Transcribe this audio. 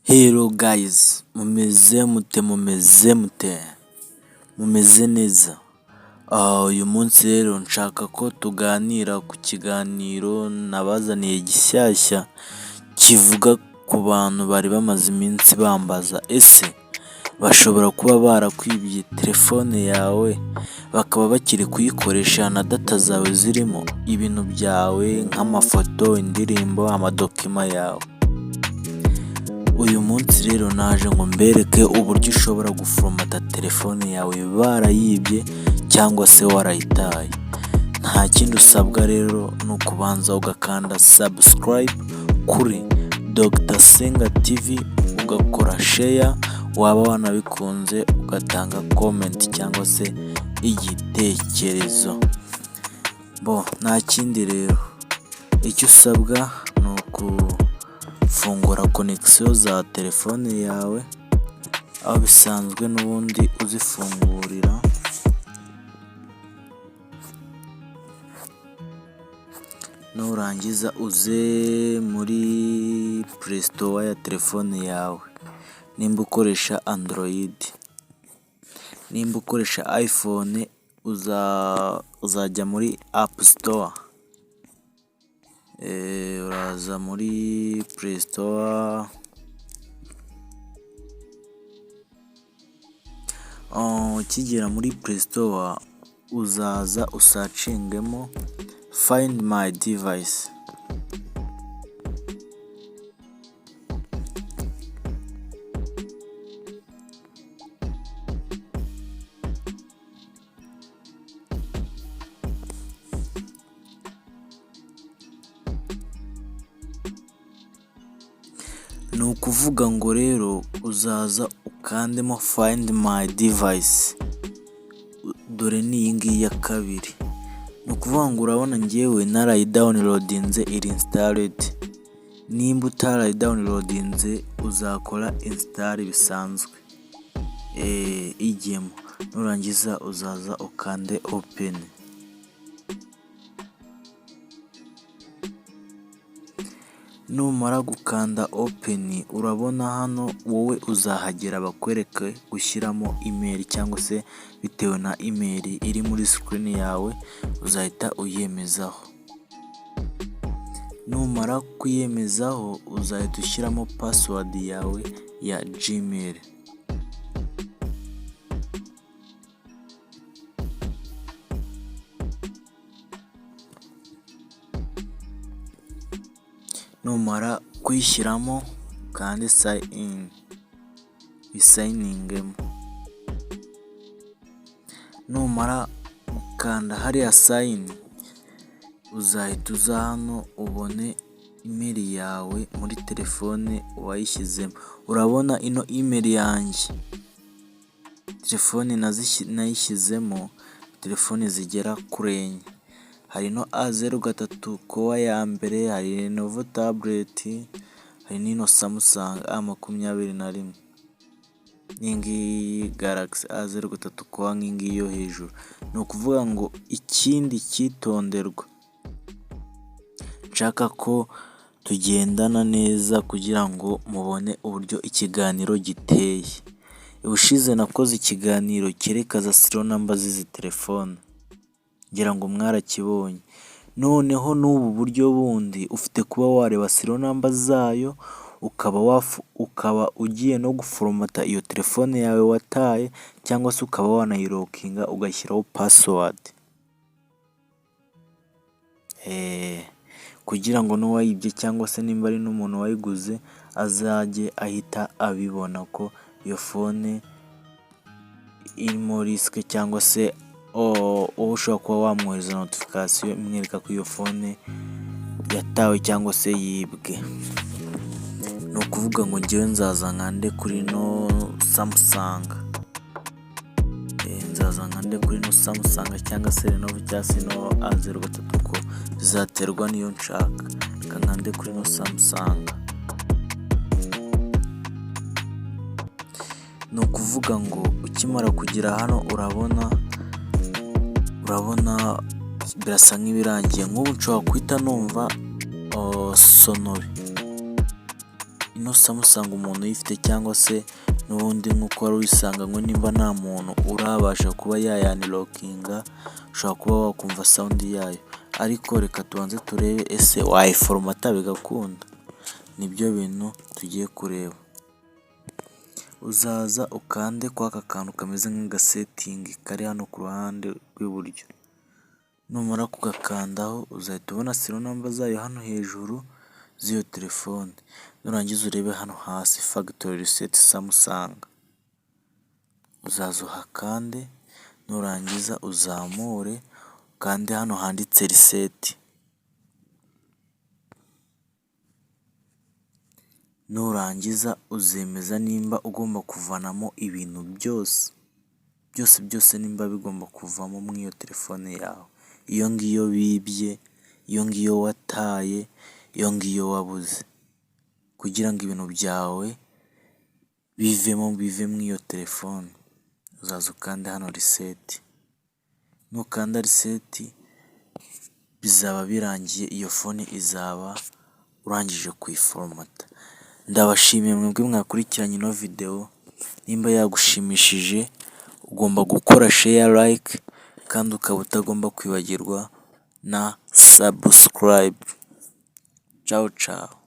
Hello guys, mumeze neza. Uyu munsi rero nshaka ko tuganira ku kiganiro nabazaniye gishyashya kivuga ku bantu bari bamaze iminsi bambaza ese bashobora kuba barakwibye telefone yawe bakaba bakiri kuyikoresha na data zawe zirimo ibintu byawe nk'amafoto, indirimbo, amadokima yawe. Uyu munsi rero naje ngo mbereke uburyo ushobora guforomata telefone yawe barayibye cyangwa se warayitaye. Nta kindi usabwa rero ni ukubanza ugakanda subscribe kuri Dr. Senga TV, ugakora share, waba wanabikunze ugatanga comment cyangwa se igitekerezo. Nta kindi rero, icyo usabwa ni ukufungura connection za telefone yawe aho bisanzwe n'ubundi uzifungurira. Nurangiza uze muri Play Store ya telefone yawe, nimba ukoresha Android. Nimba ukoresha iPhone uzajya muri App Store, uraza muri Play Store, ukigera muri Play Store uzaza usacingemo Find my device. Ni ukuvuga ngo rero uzaza ukandemo Find my device, dore ni iyi ngiyi ya kabiri. Ni ukuvuga ngo urabona njyewe narayidawunirodinze iri installed. Nimba utarayidawunirodinze uzakora install bisanzwe, igiyemo. Nurangiza uzaza ukande open. Numara gukanda open, urabona hano wowe uzahagera bakwereke gushyiramo email cyangwa se bitewe na email iri muri screen yawe uzahita uyemezaho. Numara kuyemezaho uzahita ushyiramo password yawe ya Gmail. Numara kuyishyiramo kandi isayiningemo. Numara gukanda hariya sign, uzahita uza hano ubone email yawe muri telefone wayishyizemo. Urabona ino email yanjye, telefone nayishyizemo telefone zigera kuri enye. Hari no A03 kowa ya mbere, hari Lenovo tablet, hari n'ino Samsung A21 n'ingi Galaxy A03 kowa nk'ingi yo hejuru. Ni ukuvuga ngo ikindi cyitonderwa, nshaka ko tugendana neza kugira ngo mubone uburyo ikiganiro giteye. Ubushize nakoze ikiganiro cyerekana serial number z'izi telefone, ngira ngo mwarakibonye. Noneho n'ubu buryo bundi ufite kuba wareba serial number zayo, ukaba ugiye no guforomata iyo telefone yawe wataye, cyangwa se ukaba wanayilokinga ugashyiraho password, kugira ngo n'uwayibye cyangwa se nimba ari n'umuntu wayiguze azajye ahita abibona ko iyo phone irimo risk, cyangwa se ushobora kuba wamwohereza notification imwereka ko iyo phone yatawe cyangwa se yibwe. Ni ukuvuga ngo njyewe nzaza nkande kuri no Samsung, cyangwa se Lenovo cyangwa se no A03 ko bizaterwa niyo nshaka. Reka nkande kuri no Samsung. Ni ukuvuga ngo ukimara kugira hano urabona birasa nk'ibirangiye. Nk'ubu nshobora guhita numva sonori, ino Samsung umuntu uyifite cyangwa se n'ubundi nk'uko wari uyisanganywe, nimba nta muntu urabasha kuba yayanilokinga, ushobora kuba wakumva sound yayo, ariko reka tubanze turebe ese wayiforomata bigakunda. Nibyo bintu tugiye kureba. Uzaza ukande kwa aka kantu kameze nk'agasetingi kari hano ku ruhande rw'iburyo. Numara kugakandaho uzahita ubona serial number zayo hano hejuru z'iyo telefone. Nurangiza urebe hano hasi factory reset Samsung, uzaza uhakande, nurangiza uzamure ukande hano handitse reset. Nurangiza uzemeza nimba ugomba kuvanamo ibintu byose nimba bigomba kuvamo muri iyo telefone yawe, iyo ngiyo bibye, iyo ngiyo wataye, iyo ngiyo wabuze, kugira ngo ibintu byawe bive muri iyo telefone. Uzaza ukanda hano reset. Nukanda reset bizaba birangiye, iyo fone izaba urangije kuyiforomata. Ndabashimiye mwebwe mwakurikiranye ino video. Nimba yagushimishije ugomba gukora share, like, kandi ukaba utagomba kwibagirwa na subscribe. Ciao ciao.